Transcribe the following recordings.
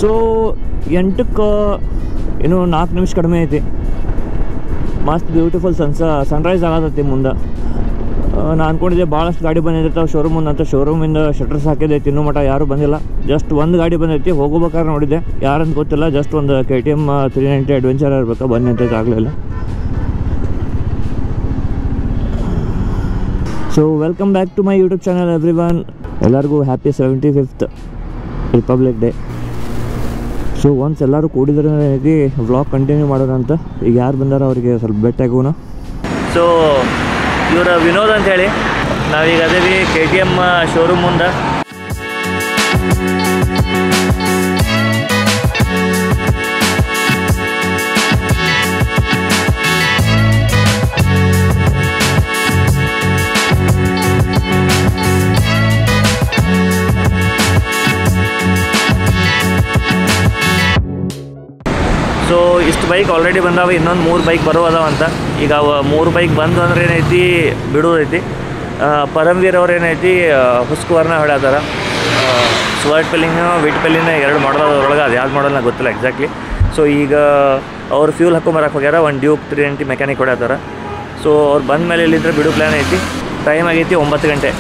So 8ಕ್ಕೆ ಇನ್ನೂ 4 ನಿಮಿಷ ಕಡಿಮೆ ಐತಿ. ಮಸ್ತ್ ಬ್ಯೂಟಿಫುಲ್ ಸನ್ರೈಸ್ ಆಗತೈತಿ ಮುಂದೆ. ನಾನು ಅಂದ್ಕೊಂಡಿದ್ದೆ ಭಾಳಷ್ಟು ಗಾಡಿ ಬಂದಿರ್ತಾವೆ ಶೋರೂಮ್ ಮುಂದೆ ಅಂತ. ಶೋರೂಮಿಂದ ಶಟರ್ಸ್ ಹಾಕಿದೈತಿ, ಇನ್ನೂ ಮಟ್ಟ ಯಾರೂ ಬಂದಿಲ್ಲ. ಜಸ್ಟ್ ಒಂದು ಗಾಡಿ ಬಂದೈತಿ. ಹೋಗ್ಬೇಕಾದ್ರೆ ನೋಡಿದ್ದೆ, ಯಾರಂತ ಗೊತ್ತಿಲ್ಲ. ಜಸ್ಟ್ ಒಂದು KTM 390 ಅಡ್ವೆಂಚರ್ ಇರಬೇಕು, ಬಂದು ನಿಂತೈತೆ ಆಗಲಿಲ್ಲ. So welcome back to my YouTube channel everyone. ಎಲ್ಲರಿಗೂ happy 75th Republic Day. So once ಎಲ್ಲರೂ ಕೂಡಿದ್ರೆ ವ್ಲಾಗ್ ಕಂಟಿನ್ಯೂ ಮಾಡೋಣ ಅಂತ. ಈಗ ಯಾರು ಬಂದಾರ ಅವರಿಗೆ ಸ್ವಲ್ಪ ಭೇಟಿಯಾಗೋಣ. ಸೊ ಇವರ ವಿನೋದ್ ಅಂತೇಳಿ, ನಾವೀಗ ಅದೇವಿ KTM ಶೋರೂಮ್ ಮುಂದೆ. ಸೊ ಇಷ್ಟು ಬೈಕ್ ಆಲ್ರೆಡಿ ಬಂದಾವೆ, ಇನ್ನೊಂದು 3 ಬೈಕ್ ಬರೋ ಅದಾವಂತ. ಈಗ 3 ಬೈಕ್ ಬಂದು ಅಂದ್ರೆ ಏನೈತಿ ಬಿಡೋದೈತಿ. ಪರಮ್ವೀರ್ ಅವ್ರು ಏನೈತಿ ಹುಸ್ಕುವರ್ನ ಹೊಡ್ಯಾತಾರ. ಸ್ವರ್ಟ್ ಪೆಲ್ಲಿನ ವಿಟ್ ಪೆಲ್ಲಿನ 2 ಮಾಡಲ್ ಅದ್ರೊಳಗೆ, ಅದು ಯಾವ್ದು ಮಾಡಲ್ ನಂಗೆ ಗೊತ್ತಿಲ್ಲ ಎಕ್ಸಾಕ್ಟ್ಲಿ. ಸೊ ಈಗ ಅವ್ರು ಫ್ಯೂಲ್ ಹಾಕೊಂಬರಕ್ಕೆ ಹೋಗ್ಯಾರ. ಒಂದು ಡ್ಯೂಕ್ 390 ಮೆಕ್ಯಾನಿಕ್ ಹೊಡ್ಯಾತಾರ. ಸೊ ಅವ್ರು ಬಂದ ಮೇಲೆ ಇಲ್ಲಿಂದ್ರೆ ಬಿಡೋ ಪ್ಲ್ಯಾನ್ ಐತಿ. ಟೈಮ್ ಆಗೈತಿ 9 ಗಂಟೆ.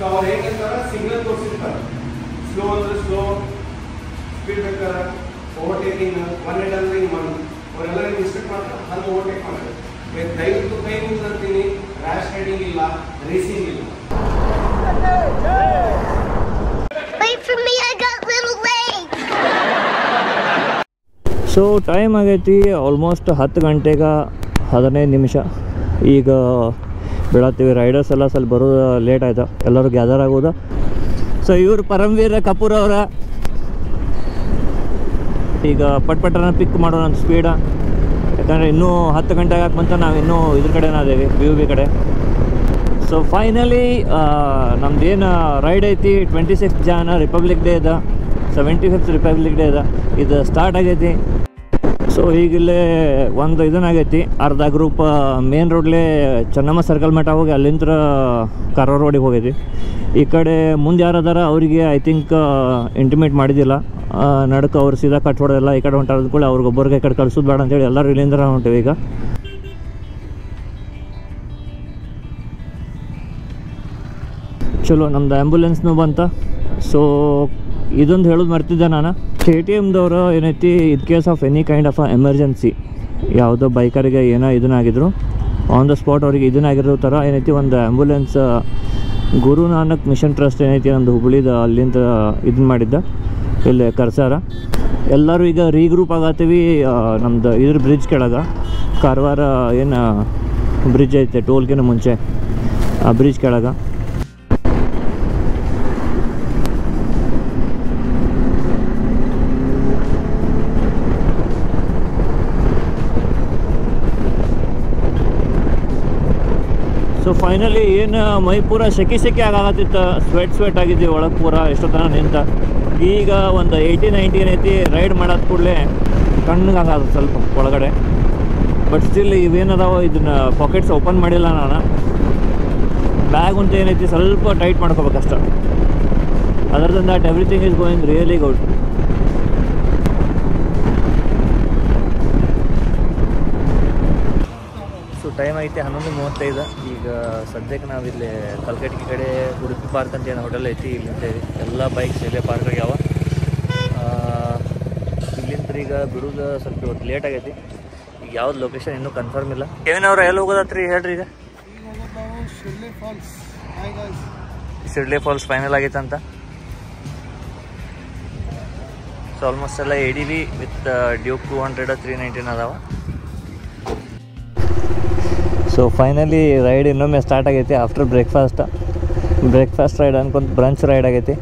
ಸೊ ಅವ್ರು ಹೇಗಂತಾರೆ ಸಿಗ್ನಲ್ ತೋರಿಸಿರ್ತಾರೆ. ಸ್ಲೋ ಅಂದರೆ ಸ್ಲೋ, ಸ್ಪೀಡ್ ಬೇಕಾದ್ರೆ ಓವರ್ಟೇಕಿಂಗ್, 180 ಅಂದರೆ ಹಿಂಗೆ ಮಾಡಿ ಅವರೆಲ್ಲ ಹಿಂಗೆ ಇನ್ಸ್ಪೆಕ್ಟ್ ಮಾಡ್ತಾರೆ, ಅಲ್ಲಿ ಓವರ್ಟೇಕ್ ಮಾಡ್ತಾರೆ. ದಯವಿಟ್ಟು ಕೈ ಮುಗಿದಂತೀನಿ, ರ್ಯಾಶ್ ರೈಡಿಂಗ್ ಇಲ್ಲ, ರೇಸಿಂಗ್ ಇಲ್ಲ. ಸೊ ಟೈಮ್ ಆಗೈತಿ ಆಲ್ಮೋಸ್ಟ್ 10 ಗಂಟೆಗೆ 15 ನಿಮಿಷ. ಈಗ ಬೀಳತ್ತೀವಿ. ರೈಡರ್ಸ್ ಎಲ್ಲ ಸ್ವಲ್ಪ ಬರೋದು ಲೇಟ್ ಆಯ್ತು, ಎಲ್ಲರೂ ಗ್ಯಾದರ್ ಆಗೋದು. ಸೊ ಇವರು ಪರಮ್ವೀರ್ ಕಪೂರ್ ಅವರ ಈಗ ಪಟ್ಪಟ್ಟನ ಪಿಕ್ ಮಾಡೋಣ ಅಂತ ಸ್ಪೀಡ. ಯಾಕಂದರೆ ಇನ್ನೂ 10 ಗಂಟೆ ಆಗಕ್ಕೆ ಬಂತ ನಾವು ಇನ್ನೂ ಇದ್ರ ಕಡೆನೇ ಅದೇವಿ, PUB ಕಡೆ. ಸೊ ಫೈನಲಿ ನಮ್ದೇನು ರೈಡ್ ಐತಿ 26 ಜಾನ್ ರಿಪಬ್ಲಿಕ್ ಡೇ ಇದೆ, 75th ರಿಪಬ್ಲಿಕ್ ಡೇ ಇದೆ. ಇದು ಸ್ಟಾರ್ಟ್ ಆಗೈತಿ. ಸೊ ಈಗಿಲ್ಲೇ ಒಂದು ಇದನ್ನಾಗೈತಿ, ಅರ್ಧ ಗ್ರೂಪ್ ಮೇನ್ ರೋಡ್ಲೇ ಚೆನ್ನಮ್ಮ ಸರ್ಕಲ್ ಮಟ್ಟ ಹೋಗಿ ಅಲ್ಲಿಂದ ಕಾರವಾರ ರೋಡಿಗೆ ಹೋಗೈತಿ. ಈ ಕಡೆ ಮುಂದೆ ಯಾರದಾರ ಅವರಿಗೆ ಐ ಥಿಂಕ್ ಇಂಟಿಮೇಟ್ ಮಾಡಿದ್ದಿಲ್ಲ. ನಡ್ಕ ಅವ್ರು ಸೀದಾ ಕಟ್ ಹೊಡೆದಿಲ್ಲ. ಈ ಕಡೆ ಹೊಂಟಾದ ಕೂಡ ಅವ್ರಿಗೊಬ್ಬರಿಗೆ ಈ ಕಡೆ ಕಳ್ಸೋದು ಬೇಡ ಅಂತೇಳಿ ಎಲ್ಲರೂ ಇಲ್ಲಿಂದ ಹೊಂಟೇವಿ. ಈಗ ಚಲೋ ನಮ್ದು ಆ್ಯಂಬುಲೆನ್ಸ್ನೂ ಬಂತ. ಸೊ ಇದೊಂದು ಹೇಳೋದು ಮರ್ತಿದ್ದೆ ನಾನು, KTMದವರು ಏನೈತಿ in case of any kind of emergency, ಯಾವುದೋ ಬೈಕರಿಗೆ ಏನೋ ಇದನ್ನಾಗಿದ್ರು ಆನ್ ದ ಸ್ಪಾಟ್ ಅವ್ರಿಗೆ ಇದನ್ನಾಗಿರೋ ಥರ ಏನೈತಿ ಒಂದು ambulance Guru Nanak mission trust ಏನೈತಿ ನಮ್ಮದು ಹುಬ್ಳಿದ ಅಲ್ಲಿಂದ ಇದನ್ನ ಮಾಡಿದ್ದ ಇಲ್ಲಿ ಕರ್ಸಾರ. ಎಲ್ಲರೂ ಈಗ ರೀಗ್ರೂಪ್ ಆಗತ್ತೀವಿ ನಮ್ದು ಇದ್ರ ಬ್ರಿಡ್ಜ್ ಕೆಳಗೆ. ಕಾರವಾರ ಏನು ಬ್ರಿಡ್ಜ್ ಐತೆ ಟೋಲ್ಗಿನ ಮುಂಚೆ, ಆ ಬ್ರಿಡ್ಜ್ ಕೆಳಗೆ. ಸೊ ಫೈನಲಿ ಏನು ಮೈ ಪೂರ ಸೆಕೆ ಆಗತ್ತಿತ್ತು, ಸ್ವೆಟ್ ಆಗಿದ್ದೀವಿ ಒಳಗೆ ಪೂರ ಎಷ್ಟೊತ್ತನ ನಿಂತ. ಈಗ ಒಂದು 80-90 ಏನೈತಿ ರೈಡ್ ಮಾಡೋದು ಕೂಡಲೇ ಕಣ್ಣಗಾಗದು ಸ್ವಲ್ಪ ಒಳಗಡೆ. ಬಟ್ ಸ್ಟಿಲ್ ಇವೇನದಾವ ಇದನ್ನ ಪಾಕೆಟ್ಸ್ ಓಪನ್ ಮಾಡಿಲ್ಲ ನಾನು. ಬ್ಯಾಗ್ ಅಂತ ಏನೈತಿ ಸ್ವಲ್ಪ ಟೈಟ್ ಮಾಡ್ಕೋಬೇಕಷ್ಟ. Other than that everything is going really good. So time ಐತೆ 11:35. ಈಗ ಸದ್ಯಕ್ಕೆ ನಾವಿಲ್ಲಿ ಕಲ್ಕಟ್ಟಿ ಕಡೆ ಉಡುಪಿ ಪಾರ್ಕ್ ಅಂತ ಏನು ಹೋಟೆಲ್ ಐತಿ, ಇಲ್ಲಿ ನಿಂತೇವಿ. ಎಲ್ಲ ಬೈಕ್ಸ್ ಇಲ್ಲೇ ಪಾರ್ಕ್ ಆಗ್ಯಾವ. ಇಲ್ಲಿಂದ ಈಗ ಬಿಡೋದು ಸ್ವಲ್ಪ ಇವತ್ತು ಲೇಟ್ ಆಗೈತಿ. ಈಗ ಯಾವ್ದು ಲೊಕೇಶನ್ ಇನ್ನೂ ಕನ್ಫರ್ಮ್ ಇಲ್ಲ. ಕೆವಿನ್ ಅವ್ರು ಎಲ್ಲಿ ಹೋಗೋದತ್ರಿ ಹೇಳ್ರಿ? ಈಗ ಶಿರ್ಲೆ ಫಾಲ್ಸ್ ಫೈನಲ್ ಆಗೈತೆ ಅಂತ. ಸೊ ಆಲ್ಮೋಸ್ಟ್ ಎಲ್ಲ ADV ವಿತ್ ಡ್ಯೂಕ್ 200 319 ಅದಾವ. ಸೊ ಫೈನಲಿ ರೈಡ್ ಇನ್ನೊಮ್ಮೆ ಸ್ಟಾರ್ಟ್ ಆಗೈತಿ ಆಫ್ಟರ್ ಬ್ರೇಕ್ಫಾಸ್ಟ್ ರೈಡ್ ಅನ್ಕೊಂತ ಬ್ರಂಚ್ ರೈಡ್ ಆಗೈತಿ.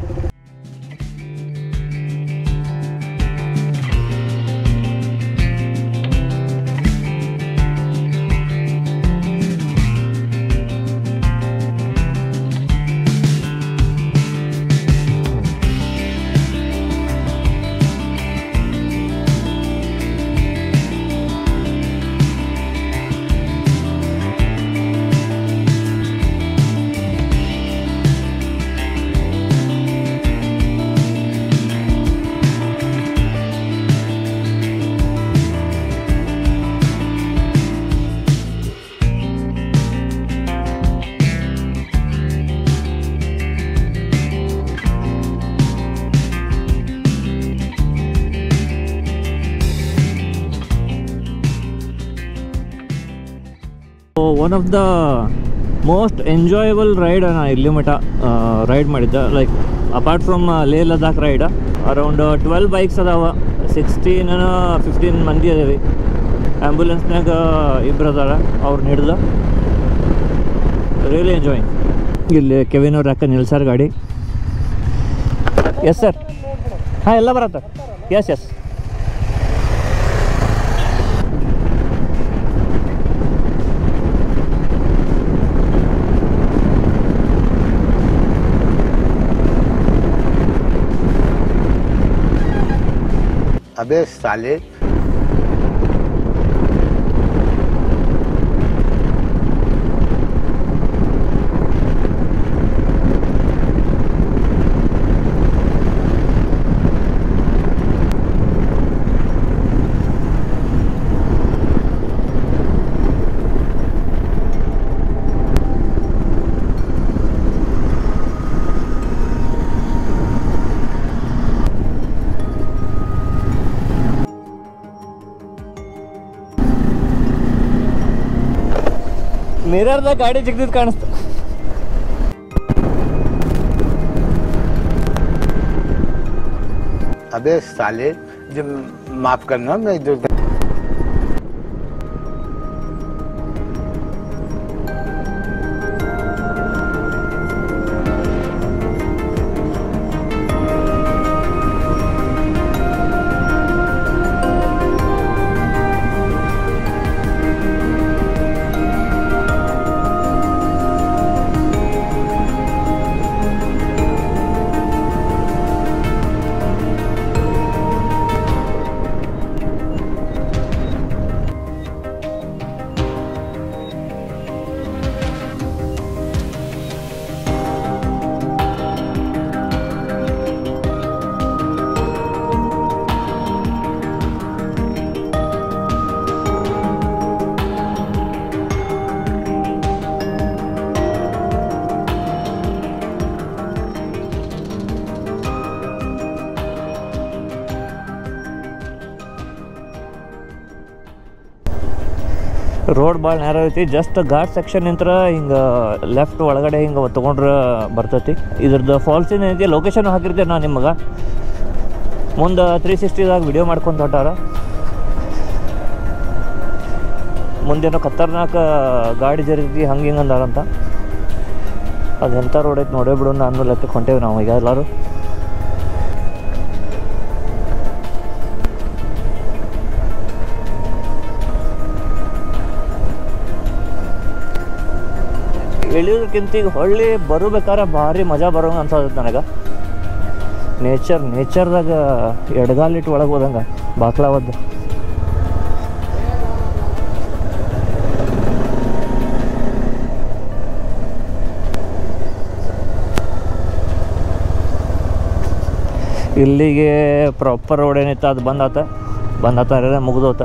One of the most enjoyable ride ನಾನು ಇಲ್ಲಿ ಮಟ್ಟ ರೈಡ್ ಮಾಡಿದ್ದೆ. ಲೈಕ್ ಅಪಾರ್ಟ್ ಫ್ರಮ್ ಲೇ ಲದಾಖ್ ರೈಡ್ ಅರೌಂಡ್ 12 ಬೈಕ್ಸ್ ಅದಾವ, 15 ಮಂದಿ ಅದೇವಿ. ಆ್ಯಂಬುಲೆನ್ಸ್ನಾಗ ಇಬ್ಬರು ಅದಾರ, ಅವ್ರನ್ನ ಹಿಡ್ದು ರಿಯಲಿ ಎಂಜಾಯಿಂಗ್. ಇಲ್ಲಿ ಕೆವಿನ್ ಅವ್ರ ಅಕ್ಕ ನಿಲ್ಸಾರ ಗಾಡಿ. ಎಸ್ ಸರ್, ಹಾಂ ಎಲ್ಲ ಬರತ್ತೆ. ಎಸ್ ಎಸ್ अबे साले ಮಿರರ್ದಾಗ ಗಾಡಿ ಜಿಗ್ದಿದ್ದು ಕಾಣಿಸ್ತು. अबे साले जो माफ करना मैं जो ರೋಡ್ ಭಾಳ ನೇರ ಐತಿ. ಜಸ್ಟ್ ಘಾಟ್ ಸೆಕ್ಷನ್ ನಿಂತ್ರ ಹಿಂಗೆ ಲೆಫ್ಟ್ ಒಳಗಡೆ ಹಿಂಗೆ ತೊಗೊಂಡ್ರೆ ಬರ್ತೈತಿ. ಇದ್ರದ್ದು ಫಾಲ್ಸಿನ ಐತಿ, ಲೊಕೇಶನ್ ಹಾಕಿರ್ತೀವಿ ನಾನು ನಿಮಗೆ. ಮುಂದೆ 360ದಾಗ ವಿಡಿಯೋ ಮಾಡ್ಕೊಂಡು ಹೊಂಟಾರ. ಮುಂದೇನೋ ಖತರ್ನಾಕ ಗಾಡಿ ಜರಿತಿ ಹಂಗೆ ಹಿಂಗೆ ಅಂದಾರಂತ. ಅದು ಎಂಥ ರೋಡ್ ಐತಿ ನೋಡೇ ಬಿಡೋಣ ಅಂದ್ಮೇಲೆ ಹತ್ತಕ್ಕೆ ಹೊಂಟೇವಿ ನಾವು ಈಗ ಎಲ್ಲರೂ. ಇಳಿಯೋದಕ್ಕಿಂತ ಈಗ ಹೊಳ್ಳಿ ಬರಬೇಕಾರೆ ಭಾರಿ ಮಜಾ ಬರೋಂಗೆ ಅನ್ಸತ್ತೆ ನನಗೆ. ನೇಚರ್ದಾಗ ಎಡಗಾಲಿಟ್ಟು ಒಳಗೆ ಹೋದಂಗೆ ಬಾಕ್ಲಾವದ್ದು. ಇಲ್ಲಿಗೆ ಪ್ರಾಪರ್ ರೋಡ್ ಏನಿತ್ತು ಅದು ಬಂದಾತ ಮುಗಿದೋತ.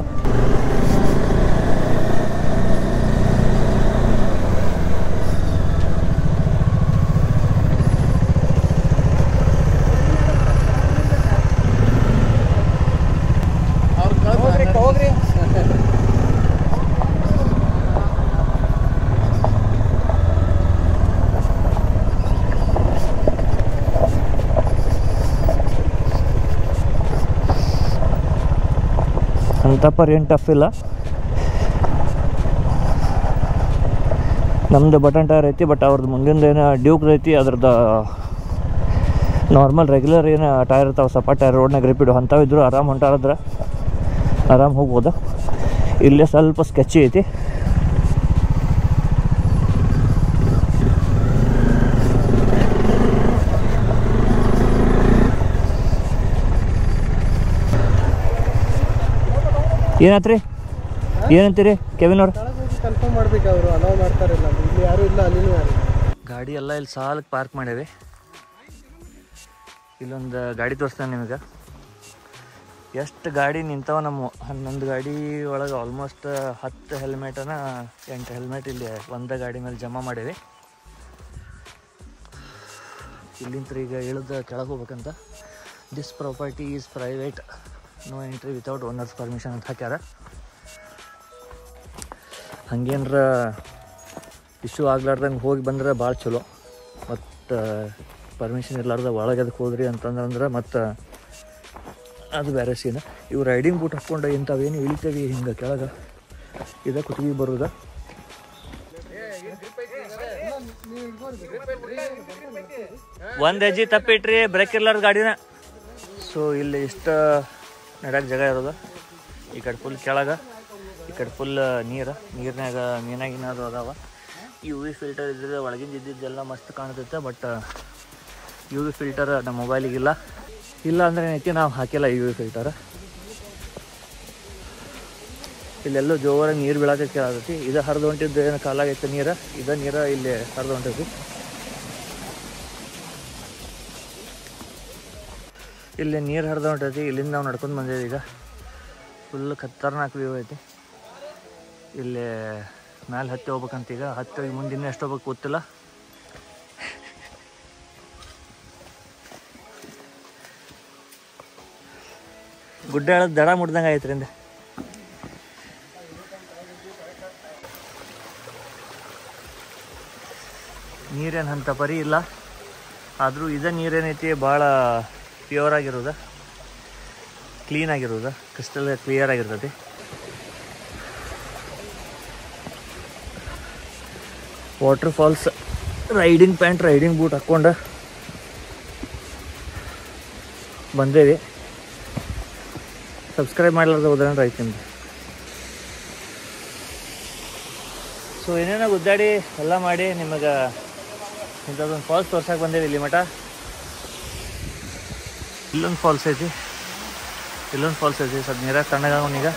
ಅಂತಪರ್ ಏನು ಟಫ್ ಇಲ್ಲ. ನಮ್ಮದು ಬಟನ್ ಟೈರ್ ಐತಿ, ಬಟ್ ಅವ್ರದ್ದು ಮುಂದಿಂದ ಏನು ಡ್ಯೂಕ್ ಐತಿ. ಅದ್ರದ್ದು ನಾರ್ಮಲ್ ರೆಗ್ಯುಲರ್ ಏನು ಟೈರ್ ಇರ್ತಾವೆ, ಸಪ ಟೈರ್ ರೋಡ್ನಾಗ ರಿಪೀಡು ಅಂಥವು ಇದ್ರು ಆರಾಮ್ ಹೊಂಟಾರದ್ರೆ ಆರಾಮ್ ಹೋಗ್ಬೋದು. ಇಲ್ಲೇ ಸ್ವಲ್ಪ ಸ್ಕೆಚಿ ಐತಿ. ಏನಾತ್ರಿ, ಏನಂತೀರಿ ಕೆವಿನ್ ಅವ್ರು? ಕನ್ಫರ್ಮ್ ಮಾಡ್ಬೇಕು, ಅವರು ಅಲೋ ಮಾಡ್ತಾರಿಲ್ಲ, ಇಲ್ಲಿ ಯಾರು ಇಲ್ಲ, ಅಲ್ಲಿನೂ ಯಾರು. ಗಾಡಿ ಎಲ್ಲ ಇಲ್ಲಿ ಸಾಲಕ್ಕೆ ಪಾರ್ಕ್ ಮಾಡೇವಿ. ಇಲ್ಲೊಂದು ಗಾಡಿ ತೋರಿಸ್ತಾನೆ ನಿಮಗೆ. ಎಷ್ಟು ಗಾಡಿ ನಿಂತಾವ ನಮ್ಮ 11 ಗಾಡಿ ಒಳಗೆ ಆಲ್ಮೋಸ್ಟ್ 10 ಹೆಲ್ಮೆಟನ 8 ಹೆಲ್ಮೆಟ್ ಇಲ್ಲಿ ಒಂದು ಗಾಡಿ ಮೇಲೆ ಜಮಾ ಮಾಡೇವಿ. ಇಲ್ಲಿಂದ ಈಗ ಇಳಿದು ಕೆಳಗೆ ಹೋಗ್ಬೇಕಂತ. This property is private, no entry without owner's permission ಅಂತ ಹಾಕ್ಯಾರ. ಹಂಗೇನರ ಇಶ್ಯೂ ಆಗ್ಲಾರ್ದಂಗೆ ಹೋಗಿ ಬಂದ್ರೆ ಭಾಳ ಚಲೋ. ಮತ್ತು ಪರ್ಮಿಷನ್ ಇರ್ಲಾರ್ದ ಒಳಗೆ ಅದಕ್ಕೆ ಹೋದ್ರಿ ಅಂತಂದ್ರೆ ಮತ್ತು ಅದು ಬೇರೆ ಸೀನ್. ಇವು ರೈಡಿಂಗ್ ಬೂಟ್ ಹಾಕ್ಕೊಂಡು ಇಂಥವೇನು ಇಳಿತೇವಿ ಹಿಂಗೆ ಕೆಳಗೆ ಇದ ಕುತ್ತಿಗೆ ಬರೋದ. ಒಂದು ಹೆಜ್ಜೆ ತಪ್ಪಿಟ್ರಿ ಬ್ರೇಕ್ ಇರ್ಲಾರ್ದ ಗಾಡಿನ. ಸೊ ಇಲ್ಲಿ ಇಷ್ಟ ನಡ್ಯಾಕ ಜಾಗ ಇರೋದು. ಈ ಕಡೆ ಫುಲ್ ಕೆಳಗೆ, ಈ ಕಡೆ ಫುಲ್ ನೀರಿನಾಗ ಮೀನಾಗಿನಾದ್ರು ಅದಾವ. ಯು ವಿ ಫಿಲ್ಟರ್ ಇದ್ರೆ ಒಳಗಿಂದ ಇದ್ದಿದ್ದೆಲ್ಲ ಮಸ್ತ್ ಕಾಣ್ತೈತೆ. ಬಟ್ ಯು ವಿ ಫಿಲ್ಟರ್ ನಮ್ಮ ಮೊಬೈಲಿಗಿಲ್ಲ. ಇಲ್ಲ ಅಂದರೆ ಏನೈತಿ, ನಾವು ಹಾಕಿಲ್ಲ ಯು ವಿ ಫಿಲ್ಟರ್. ಇಲ್ಲೆಲ್ಲೋ ಜೋರಾಗಿ ನೀರು ಬೀಳಕ್ಕೆ ಕೇಳತೈತಿ. ಇದು ಹರಿದು ಹೊಂಟಿದ್ದು ಏನು ಕಾಲಾಗೈತೆ ನೀರು, ನೀರು ಇಲ್ಲಿ ಹರಿದು ಹೊಂಟೈತಿ. ಇಲ್ಲಿ ನೀರು ಹರಿದು ಹೊಂಟೈತಿ. ಇಲ್ಲಿಂದ ನಾವು ನಡ್ಕೊಂಡು ಬಂದೇವಿ. ಈಗ ಫುಲ್ ಖತರ್ನಾಕ್ ವ್ಯೂ ಐತಿ. ಇಲ್ಲಿ ಮ್ಯಾಲೆ ಹತ್ತಿ ಹೋಗ್ಬೇಕಂತ. ಈಗ ಹತ್ತಿ ಹೋಗಿ ಮುಂದಿನ ಎಷ್ಟು ಹೋಗ್ಬೇಕು ಗೊತ್ತಿಲ್ಲ. ಗುಡ್ಡ ಹೇಳೋದು ದಡ ಮುಡ್ದಂಗೆ ಆಯ್ತು ರೀ. ನೀರೇನು ಅಂಥ ಪರಿ ಇಲ್ಲ. ಆದರೂ ನೀರೇನೈತಿ ಭಾಳ ಪ್ಯೂರ್ ಆಗಿರೋದು, ಕ್ಲೀನ್ ಆಗಿರೋದು, ಕ್ರಿಸ್ಟಲ್ ಕ್ಲಿಯರ್ ಆಗಿರ್ತೈತಿ. Water falls riding pant, riding boot ಹಾಕ್ಕೊಂಡು ಬಂದೇವಿ. ಸಬ್ಸ್ಕ್ರೈಬ್ ಮಾಡಲಾರ್ದ ಹೋದ್ರೆ ರೈಟ್ ನಿಮ್ದು. ಸೊ ಏನೇನೋ ಗುದ್ದಾಡಿ ಎಲ್ಲ ಮಾಡಿ ನಿಮಗೆ ಇಂಥದ್ದೊಂದು ಫಾಲ್ಸ್ ತೋರ್ಸಕ್ಕೆ ಬಂದೇವಿ. ಇಲ್ಲಿ ಮಠ ಇಲ್ಲೊಂದು ಫಾಲ್ಸ್ ಐತಿ, ಸ್ವಲ್ಪ ನೀರಾಗ ತಣ್ಣಗಾಗೋನೀಗ.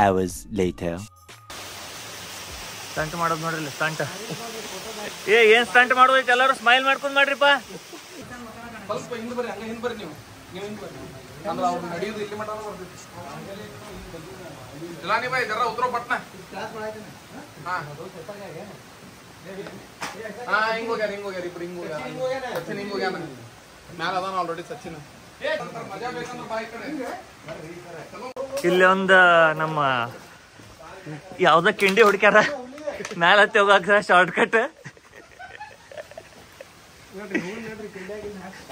hours later. ಸ್ಟಂಟ್ ಮಾಡೋದು ನೋಡ್ರಿ, ಸ್ಟಂಟ್. ಏನು ಸ್ಟಂಟ್ ಮಾಡೋದೈತೆ? ಎಲ್ಲರೂ ಸ್ಮೈಲ್ ಮಾಡ್ಕೊಂಡು ಮಾಡ್ರಿಪ್ಪ. ಸ್ವಲ್ಪ ಹಿಂದೆ ಬರ್ರಿ, ಹಂಗೆ ಹಿಂದೆ ಬರ್ರಿ. ನೀವು ಹಿಂದೆ ಬರ್ರಿ ಅಂದ್ರೆ ಅವ್ರು ನಡೆಯೋದು ಇಲ್ಲಿ ಮಟ್ಟ ಬರ್ತೈತಿ. ಜಿಲಾನಿ ಬಾಯ್ ಜರ ಉತ್ತರ ಪಟ್ನ. ಹಿಂಗೆ ಹೋಗ್ಯಾರ ಇಬ್ರು ಹಿಂಗೆ ಹೋಗ್ಯಾರ. ಸಚಿನ್ ಹಿಂಗೆ ಹೋಗ್ಯಾನ, ಮ್ಯಾಲ ಅದಾನ ಆಲ್ರೆಡಿ ಸಚಿನ್. ಮಜಾ ಬೇಕಂದ್ರೆ ಬಾಯ್ ಕಡೆ ಇಲ್ಲಿ ಒಂದು ನಮ್ಮ ಯಾವ್ದ ಕಿಂಡಿ ಹುಡ್ಕ್ಯಾರ ಮ್ಯಾಲ ಹತ್ತಿ ಹೋಗಾಕ ಶಾರ್ಟ್ ಕಟ್.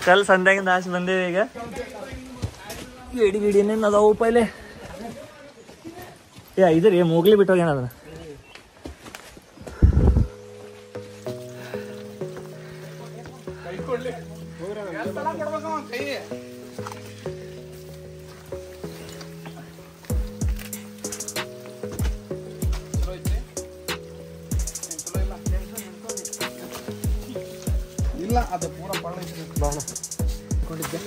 ಕಲ್ ಸಂಧ್ಯಾಗಿಂದ ಆಚೆ ಬಂದೇವಿ. ಈಗ ಗಿಡಿ ಏನೇನು ಅದಾವು ಪೈಲೆ. ಇದ್ರಿ ಮೂಗ್ಲಿ ಬಿಟ್ಟೋಗ್ಯಾನ ಅದನ್ನ. ಇಲ್ಲ ಅದು ಪೂರ ಬಾಣ ಬಾಣ ಕೊಟ್ಟಿದ್ದೆ.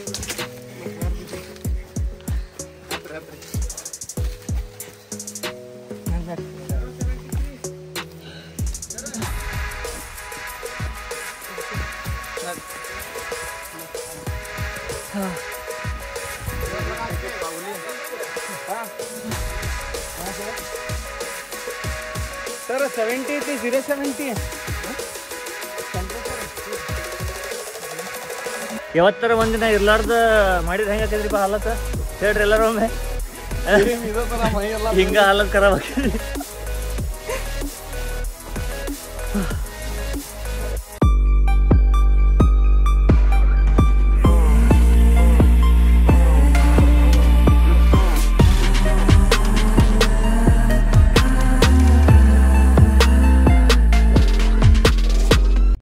ಸರ್ 70 ಐತಿ, 070. ಯಾವತ್ತರ ಒಂದಿನ ಇರ್ಲಾರ್ದ ಮಾಡಿದ್ರೆ ಹೆಂಗ ಆಕೈತ್ರಿಪ್ಪ ಹಾಲತ್? ಹೇಳ್ರಿ ಎಲ್ಲಾರು ಒಮ್ಮೆ. ಹಿಂಗ ಹಾಲತ್ ಖರಾಬ್ ಆಕೈತಿ.